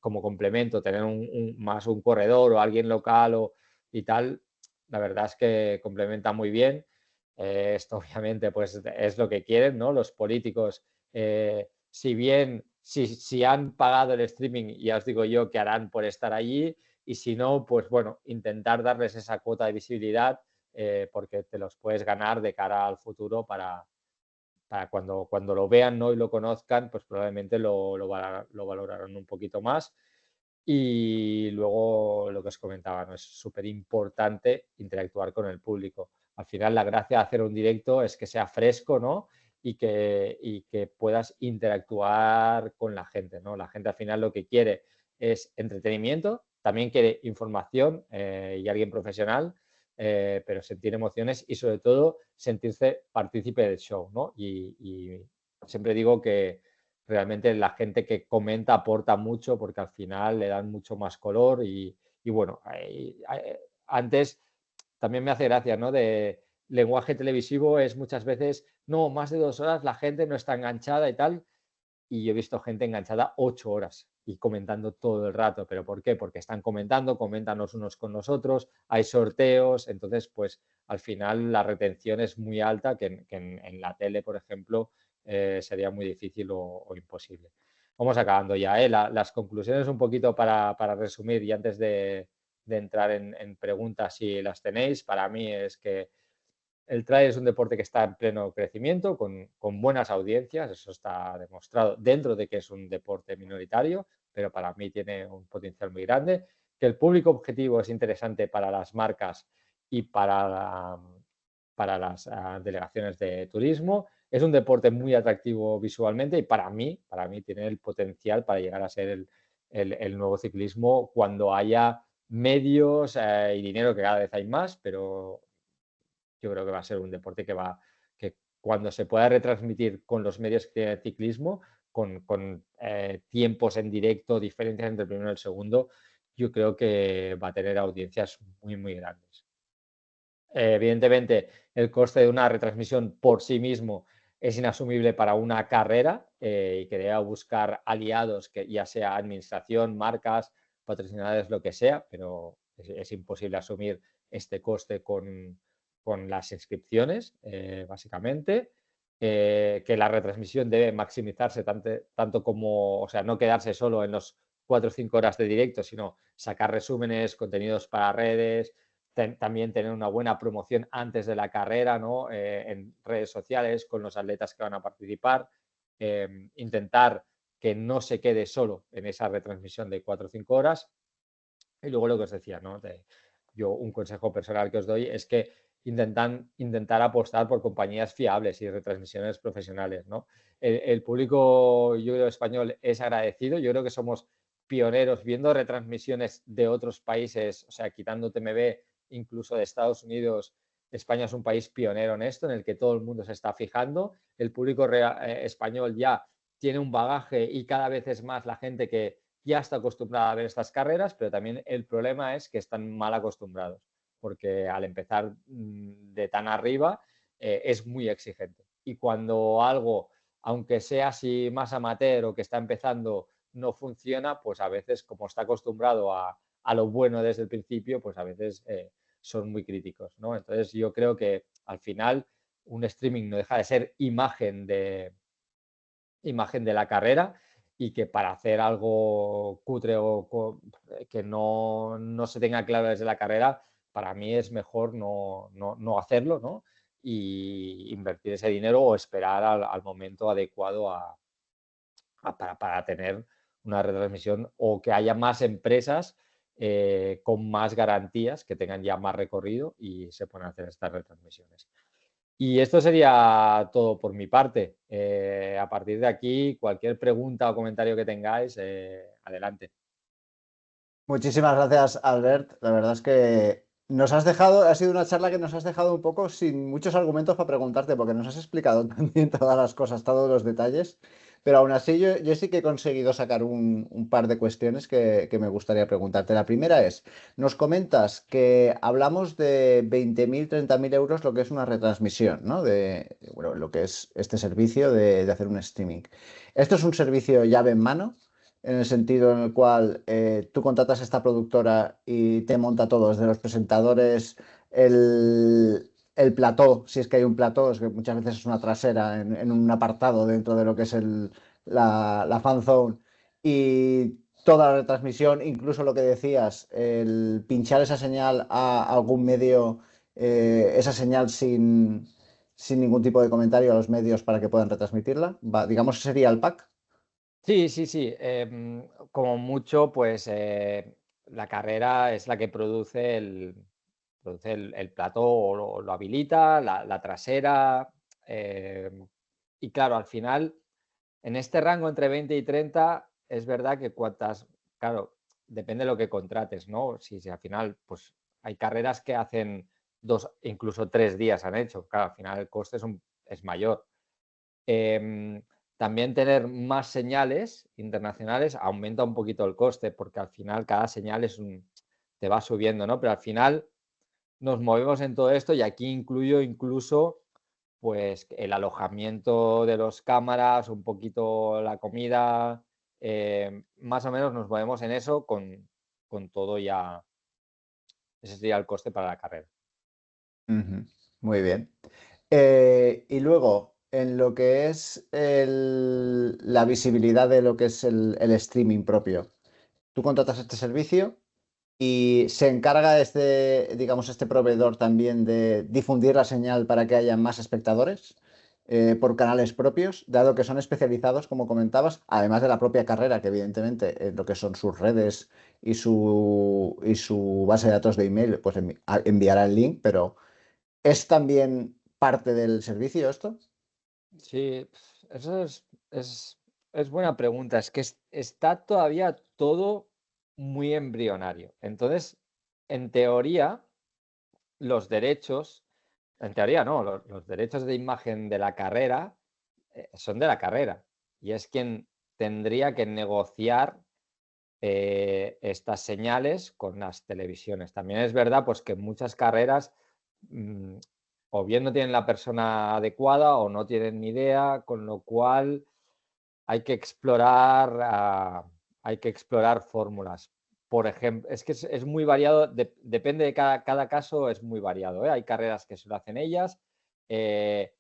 como complemento, tener más un corredor o alguien local y tal, la verdad es que complementa muy bien. Esto obviamente pues es lo que quieren, ¿no? Los políticos, si bien, si han pagado el streaming, ya os digo yo que harán por estar allí, y si no, pues bueno, intentar darles esa cuota de visibilidad, porque te los puedes ganar de cara al futuro para cuando lo vean, ¿no? Y lo conozcan, pues probablemente lo valorarán un poquito más. Y luego lo que os comentaba, ¿no? Es súper importante interactuar con el público. Al final, la gracia de hacer un directo es que sea fresco, ¿no? Y que puedas interactuar con la gente, ¿no? La gente al final lo que quiere es entretenimiento, también quiere información y alguien profesional, pero sentir emociones y sobre todo sentirse partícipe del show, ¿no? Y siempre digo que realmente la gente que comenta aporta mucho porque al final le dan mucho más color y bueno, antes también me hace gracia, ¿no? De lenguaje televisivo es muchas veces, no, más de 2 horas la gente no está enganchada y tal, y yo he visto gente enganchada 8 horas y comentando todo el rato. ¿Pero por qué? Porque están comentando, comentan los unos con los otros, hay sorteos, entonces pues al final la retención es muy alta que en la tele, por ejemplo, sería muy difícil o imposible. Vamos acabando ya, ¿eh? Las conclusiones un poquito para resumir y antes de entrar en preguntas si las tenéis, para mí es que el trail es un deporte que está en pleno crecimiento, con buenas audiencias, eso está demostrado dentro de que es un deporte minoritario, pero para mí tiene un potencial muy grande, que el público objetivo es interesante para las marcas y para las delegaciones de turismo. Es un deporte muy atractivo visualmente y para mí tiene el potencial para llegar a ser el nuevo ciclismo cuando haya medios y dinero, que cada vez hay más, pero yo creo que va a ser un deporte que cuando se pueda retransmitir con los medios que tiene el ciclismo, con tiempos en directo, diferencias entre el primero y el segundo, yo creo que va a tener audiencias muy, muy grandes. Evidentemente, el coste de una retransmisión por sí mismo es inasumible para una carrera y que debe buscar aliados, que ya sea administración, marcas, patrocinadores, lo que sea, pero es imposible asumir este coste con las inscripciones, básicamente. Que la retransmisión debe maximizarse tanto como, o sea, no quedarse solo en los 4 o 5 horas de directo, sino sacar resúmenes, contenidos para redes, también tener una buena promoción antes de la carrera, ¿no? En redes sociales con los atletas que van a participar, intentar que no se quede solo en esa retransmisión de 4 o 5 horas. Y luego lo que os decía, ¿no? Yo un consejo personal que os doy es que intentar apostar por compañías fiables y retransmisiones profesionales, ¿no? El público, yo creo, español es agradecido. Yo creo que somos pioneros viendo retransmisiones de otros países, o sea, quitando TMB, incluso de Estados Unidos. España es un país pionero en esto, en el que todo el mundo se está fijando. El público español ya tiene un bagaje y cada vez es más la gente que ya está acostumbrada a ver estas carreras, pero también el problema es que están mal acostumbrados, porque al empezar de tan arriba es muy exigente. Y cuando algo, aunque sea así más amateur o que está empezando, no funciona, pues a veces, como está acostumbrado a lo bueno desde el principio, pues a veces son muy críticos, ¿no? Entonces yo creo que al final un streaming no deja de ser imagen de la carrera y que para hacer algo cutre que no se tenga claro desde la carrera, para mí es mejor no hacerlo, ¿no? Y invertir ese dinero o esperar al momento adecuado para tener una retransmisión o que haya más empresas con más garantías, que tengan ya más recorrido y se puedan hacer estas retransmisiones. Y esto sería todo por mi parte. A partir de aquí, cualquier pregunta o comentario que tengáis, adelante. Muchísimas gracias, Albert. La verdad es que ha sido una charla que nos has dejado un poco sin muchos argumentos para preguntarte, porque nos has explicado también todas las cosas, todos los detalles, pero aún así yo sí que he conseguido sacar un par de cuestiones que me gustaría preguntarte. La primera es, nos comentas que hablamos de 20.000, 30.000 euros lo que es una retransmisión, ¿no? De, bueno, lo que es este servicio de hacer un streaming. ¿Esto es un servicio llave en mano? En el sentido en el cual tú contratas a esta productora y te monta todo, desde los presentadores, el plató, si es que hay un plató, es que muchas veces es una trasera en un apartado dentro de lo que es la fan zone, y toda la retransmisión, incluso lo que decías, el pinchar esa señal a algún medio, esa señal sin ningún tipo de comentario a los medios para que puedan retransmitirla. Digamos que sería el pack. Sí, sí, sí. Como mucho, pues la carrera es la que produce el plató o lo habilita, la trasera. Y claro, al final, en este rango entre 20 y 30, es verdad que claro, depende de lo que contrates, ¿no? Si al final, pues hay carreras que hacen 2, incluso 3 días han hecho. Claro, al final el coste es mayor. Em, También tener más señales internacionales aumenta un poquito el coste, porque al final cada señal te va subiendo, ¿no? Pero al final nos movemos en todo esto y aquí incluyo incluso pues el alojamiento de los cámaras, un poquito la comida, más o menos nos movemos en eso con todo ya. Ese sería el coste para la carrera. Ujú, muy bien. Y luego, en lo que es la visibilidad de lo que es el streaming propio, tú contratas este servicio y se encarga digamos, este proveedor también de difundir la señal para que haya más espectadores por canales propios, dado que son especializados, como comentabas, además de la propia carrera, que evidentemente lo que son sus redes y su base de datos de email, pues enviará el link, pero ¿es también parte del servicio esto? Sí, eso es buena pregunta. Es que está todavía todo muy embrionario. Entonces, en teoría, los derechos, en teoría no, los derechos de imagen de la carrera son de la carrera. Y es quien tendría que negociar estas señales con las televisiones. También es verdad pues, que muchas carreras mm, o bien no tienen la persona adecuada o no tienen ni idea, con lo cual hay que explorar, hay que explorar fórmulas. Por ejemplo, es que es muy variado, depende de cada caso, es muy variado, ¿eh? Hay carreras que se lo hacen ellas, eh,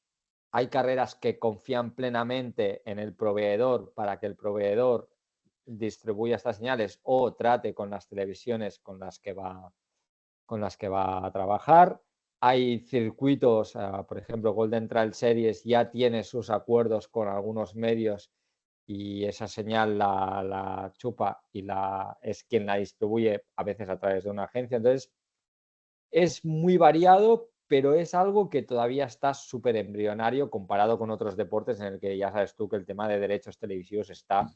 hay carreras que confían plenamente en el proveedor para que el proveedor distribuya estas señales o trate con las televisiones con las que va a trabajar. Hay circuitos, por ejemplo, Golden Trail Series ya tiene sus acuerdos con algunos medios y esa señal la chupa y es quien la distribuye a veces a través de una agencia. Entonces, es muy variado, pero es algo que todavía está súper embrionario comparado con otros deportes en el que ya sabes tú que el tema de derechos televisivos está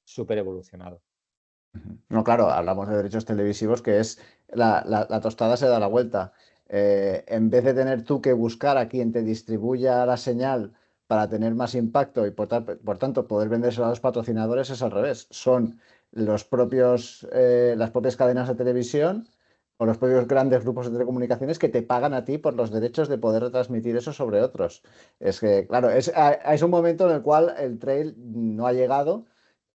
súper evolucionado. No, claro, hablamos de derechos televisivos, que es la tostada se da la vuelta. En vez de tener tú que buscar a quien te distribuya la señal para tener más impacto y por tanto poder vendérselo a los patrocinadores, es al revés. Son las propias cadenas de televisión o los propios grandes grupos de telecomunicaciones que te pagan a ti por los derechos de poder retransmitir eso sobre otros. Es que, claro, es un momento en el cual el trail no ha llegado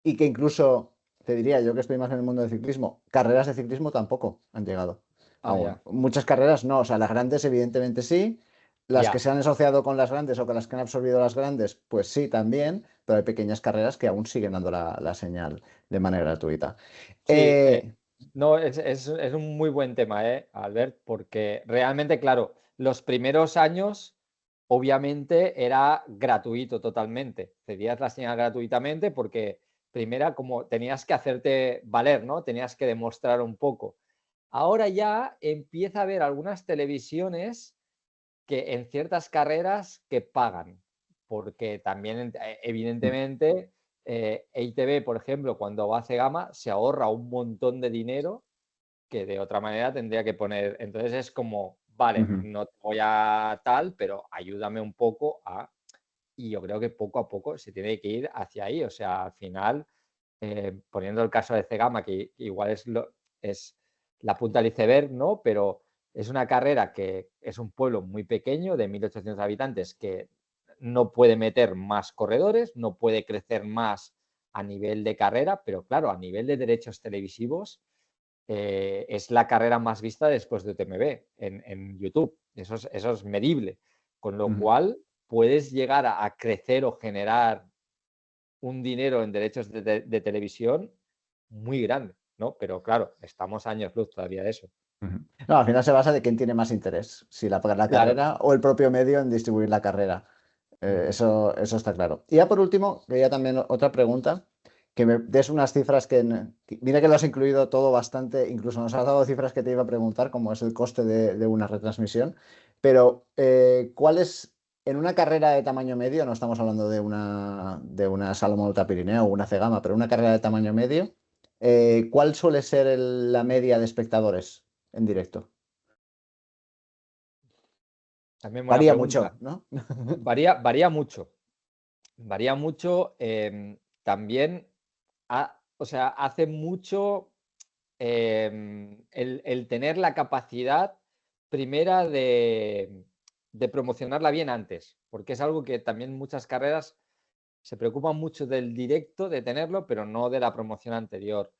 y que incluso, te diría, yo que estoy más en el mundo del ciclismo, carreras de ciclismo tampoco han llegado Ah, aún. ya, Muchas carreras no, o sea, las grandes evidentemente sí, las que ya. se han asociado con las grandes o con las que han absorbido las grandes, pues sí también, pero hay pequeñas carreras que aún siguen dando la señal de manera gratuita. Sí, Eh, no, es un muy buen tema, Albert, porque realmente, claro, los primeros años, obviamente, era gratuito totalmente. Cedías la señal gratuitamente porque, primera, como tenías que hacerte valer, ¿no? Tenías que demostrar un poco. Ahora ya empieza a haber algunas televisiones que en ciertas carreras que pagan, porque también, evidentemente, EITB, por ejemplo, cuando hace gama, se ahorra un montón de dinero que de otra manera tendría que poner. Entonces es como, vale, Ujú, no te voy a tal, pero ayúdame un poco a... Y yo creo que poco a poco se tiene que ir hacia ahí. O sea, al final, poniendo el caso de Cegama, que igual es la punta del iceberg, ¿no? Pero es una carrera que es un pueblo muy pequeño, de 1.800 habitantes, que no puede meter más corredores, no puede crecer más a nivel de carrera, pero claro, a nivel de derechos televisivos, es la carrera más vista después de UTMB en YouTube. Eso es medible. Con lo ujú. cual, puedes llegar a crecer o generar un dinero en derechos de televisión muy grande, ¿no? Pero claro, estamos a años luz todavía de eso. Ujú. No, al final se basa de quién tiene más interés, si la Claro. carrera o el propio medio en distribuir la carrera. Ujú. Eso está claro. Y ya por último, quería también otra pregunta, que me des unas cifras mira que lo has incluido todo bastante, incluso nos has dado cifras que te iba a preguntar, como es el coste de una retransmisión, pero ¿cuál es, en una carrera de tamaño medio, no estamos hablando de una Salomón Ultra Pirineo o una Cegama, pero una carrera de tamaño medio, ¿cuál suele ser la media de espectadores en directo? También buena Varía pregunta. mucho, ¿no? Varía mucho. Varía mucho. También, o sea, hace mucho el tener la capacidad primera de promocionarla bien antes, porque es algo que también muchas carreras se preocupan mucho del directo, de tenerlo, pero no de la promoción anterior.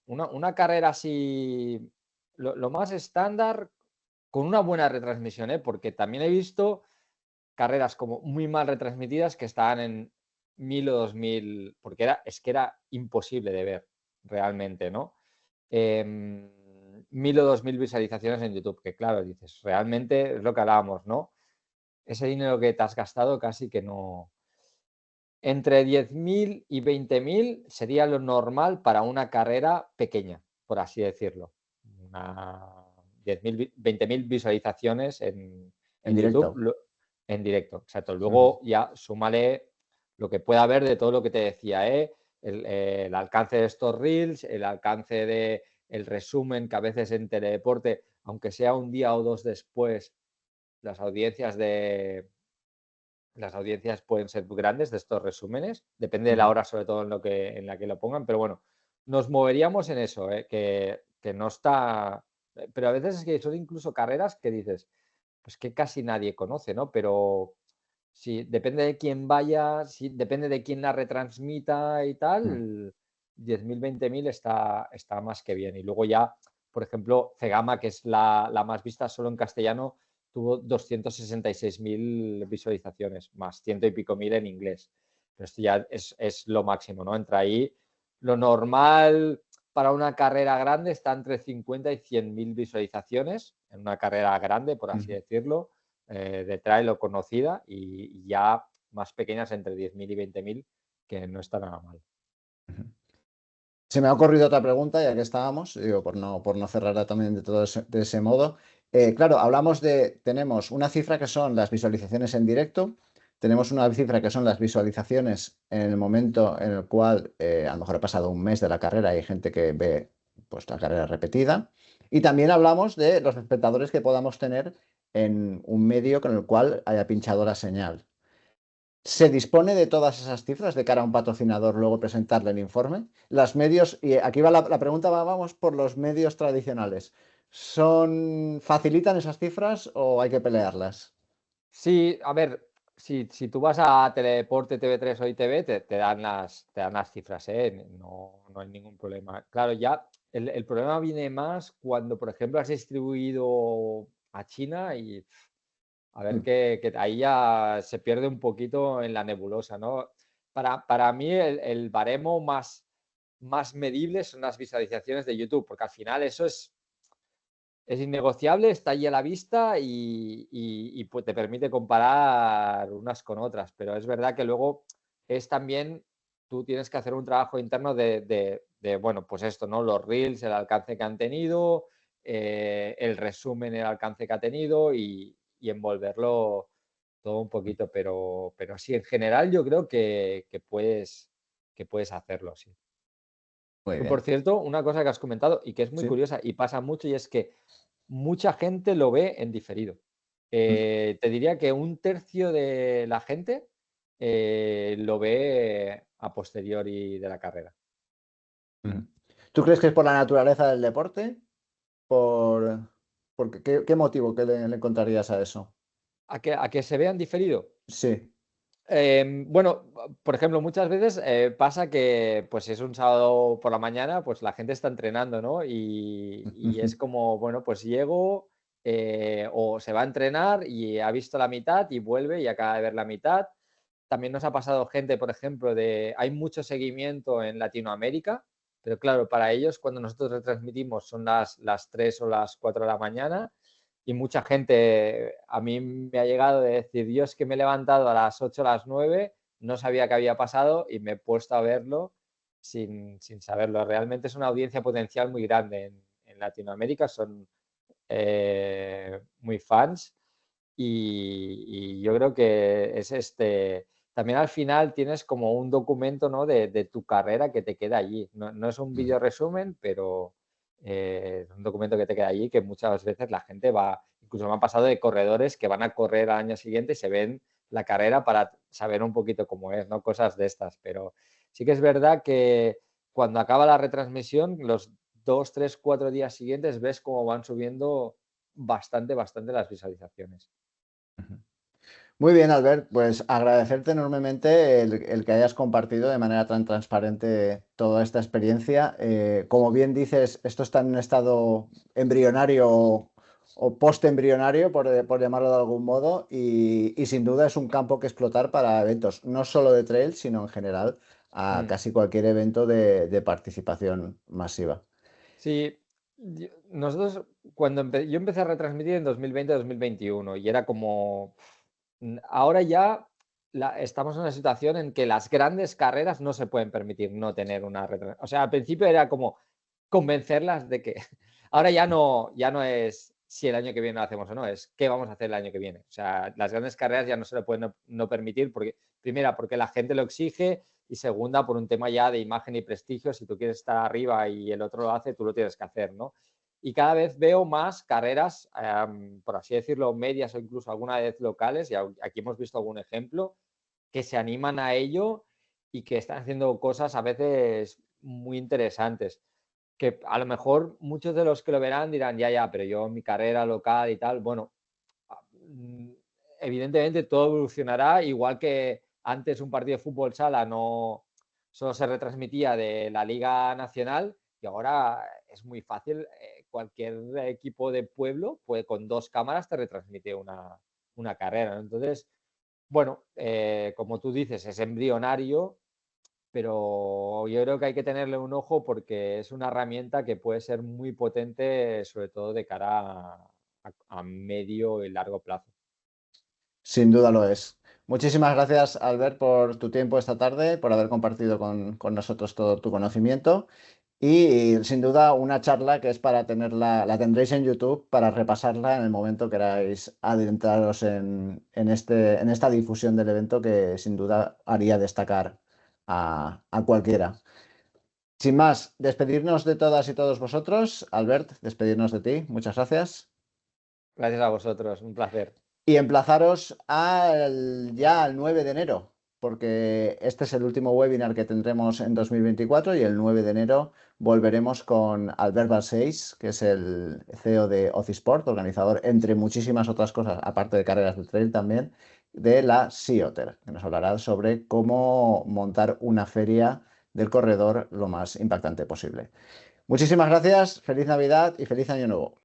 Una carrera así, lo más estándar, con una buena retransmisión, ¿eh? Porque también he visto carreras como muy mal retransmitidas que estaban en 1.000 o 2.000, porque es que era imposible de ver realmente, ¿no? 1.000 o 2.000 visualizaciones en YouTube, que claro, dices, realmente es lo que hablábamos, ¿no? Ese dinero que te has gastado casi que no. Entre 10.000 y 20.000 sería lo normal para una carrera pequeña, por así decirlo. Una 10.000, 20.000 visualizaciones En en YouTube directo. en directo, exacto. Ujú. Luego ya súmale lo que pueda haber de todo lo que te decía, ¿eh? El alcance de estos reels, el alcance de el resumen que a veces en teledeporte, aunque sea un día o dos después, las audiencias pueden ser muy grandes de estos resúmenes, depende de la Ujú. hora, sobre todo en la que lo pongan, pero bueno, nos moveríamos en eso, que no está. Pero a veces es que son incluso carreras que dices, pues que casi nadie conoce, ¿no? Pero si depende de quién vaya, si depende de quién la retransmita y Mm. tal, 10.000 20.000 está más que bien. Y luego ya, por ejemplo, Cegama, que es la más vista solo en castellano, tuvo 266.000 visualizaciones, más ciento y pico mil en inglés. Pero esto ya es lo máximo, ¿no? Entra ahí. Lo normal para una carrera grande está entre 50 y 100.000 visualizaciones, en una carrera grande, por así Ujú. decirlo, de trail o conocida, y ya más pequeñas entre 10.000 y 20.000, que no está nada mal. Ujú. Se me ha ocurrido otra pregunta, ya que estábamos, digo, por no cerrarla también de ese modo. Claro, tenemos una cifra que son las visualizaciones en directo, tenemos una cifra que son las visualizaciones en el momento en el cual a lo mejor ha pasado un mes de la carrera y hay gente que ve pues, la carrera repetida. Y también hablamos de los espectadores que podamos tener en un medio con el cual haya pinchado la señal. ¿Se dispone de todas esas cifras de cara a un patrocinador luego presentarle el informe? Los medios, y aquí va la pregunta, vamos por los medios tradicionales. ¿Facilitan esas cifras o hay que pelearlas? Sí, a ver, si tú vas a Teledeporte, TV3 o ITV, te dan las cifras, ¿eh? No hay ningún problema. Claro, ya el problema viene más cuando, por ejemplo, has distribuido a China y a ver Mm, que ahí ya se pierde un poquito en la nebulosa, ¿no? Para mí el baremo más medible son las visualizaciones de YouTube, porque al final eso es innegociable, está ahí a la vista y, pues te permite comparar unas con otras, pero es verdad que luego es también, tú tienes que hacer un trabajo interno bueno, pues esto, ¿no? Los reels, el alcance que han tenido, el resumen, el alcance que ha tenido y envolverlo todo un poquito, pero sí, en general yo creo que puedes hacerlo, sí. Muy Que, por bien. cierto, una cosa que has comentado y que es muy Sí. curiosa y pasa mucho, y es que mucha gente lo ve en diferido. Mm, Te diría que un tercio de la gente lo ve a posteriori de la carrera. mm. ¿Tú crees que es por la naturaleza del deporte? Por, ¿qué motivo que le encontrarías a eso? ¿A que se vea en diferido? Sí. Bueno, por ejemplo, muchas veces pasa que, pues, si es un sábado por la mañana, pues la gente está entrenando, ¿no? Y es como, bueno, pues llego, o se va a entrenar y ha visto la mitad y vuelve y acaba de ver la mitad. También nos ha pasado gente, por ejemplo, hay mucho seguimiento en Latinoamérica, pero claro, para ellos cuando nosotros retransmitimos son las 3 o las 4 de la mañana y mucha gente a mí me ha llegado de decir, yo es que me he levantado a las 8 o las 9, no sabía qué había pasado y me he puesto a verlo sin saberlo. Realmente es una audiencia potencial muy grande en Latinoamérica, son muy fans y yo creo que es también al final tienes como un documento, ¿no? de tu carrera que te queda allí. No es un Mm. vídeo resumen, pero es un documento que te queda allí que muchas veces la gente va, incluso me ha pasado de corredores que van a correr al año siguiente y se ven la carrera para saber un poquito cómo es, ¿no? Cosas de estas, pero sí que es verdad que cuando acaba la retransmisión, los 2, 3, 4 días siguientes ves cómo van subiendo bastante las visualizaciones. Ujú. Muy bien, Albert, pues agradecerte enormemente el que hayas compartido de manera tan transparente toda esta experiencia. Como bien dices, esto está en un estado embrionario o post-embrionario, por llamarlo de algún modo, y sin duda es un campo que explotar para eventos, no solo de trail, sino en general a Mm. casi cualquier evento de participación masiva. Sí, nosotros yo empecé a retransmitir en 2020-2021 y era como, ahora ya estamos en una situación en que las grandes carreras no se pueden permitir no tener una retransmisión. O sea, al principio era como convencerlas de que ahora ya no es si el año que viene lo hacemos o no, es qué vamos a hacer el año que viene. O sea, las grandes carreras ya no se le pueden no permitir porque, primera, porque la gente lo exige y segunda, por un tema ya de imagen y prestigio, si tú quieres estar arriba y el otro lo hace, tú lo tienes que hacer, ¿no? Y cada vez veo más carreras, por así decirlo, medias o incluso alguna vez locales, y aquí hemos visto algún ejemplo, que se animan a ello y que están haciendo cosas a veces muy interesantes. Que a lo mejor muchos de los que lo verán dirán, ya, pero yo en mi carrera local y tal, bueno, ah, mm, evidentemente todo evolucionará, igual que antes un partido de fútbol sala no solo se retransmitía de la Liga Nacional y ahora es muy fácil, cualquier equipo de pueblo puede con 2 cámaras te retransmite una carrera, ¿no? Entonces, bueno, como tú dices, es embrionario, pero yo creo que hay que tenerle un ojo porque es una herramienta que puede ser muy potente, sobre todo de cara a medio y largo plazo. Sin duda lo es. Muchísimas gracias, Albert, por tu tiempo esta tarde, por haber compartido con nosotros todo tu conocimiento y, sin duda una charla que es para tenerla, la tendréis en YouTube para repasarla en el momento que queráis adentraros en esta difusión del evento que sin duda haría destacar a cualquiera. Sin más, despedirnos de todas y todos vosotros. Albert, despedirnos de ti. Muchas gracias. Gracias a vosotros, un placer. Y emplazaros ya al 9 de enero, porque este es el último webinar que tendremos en 2024 y el 9 de enero volveremos con Albert Balcells, que es el CEO de Ocisport, organizador, entre muchísimas otras cosas, aparte de carreras de trail también, de la Sea-Otter, que nos hablará sobre cómo montar una feria del corredor lo más impactante posible. Muchísimas gracias, feliz Navidad y feliz Año Nuevo.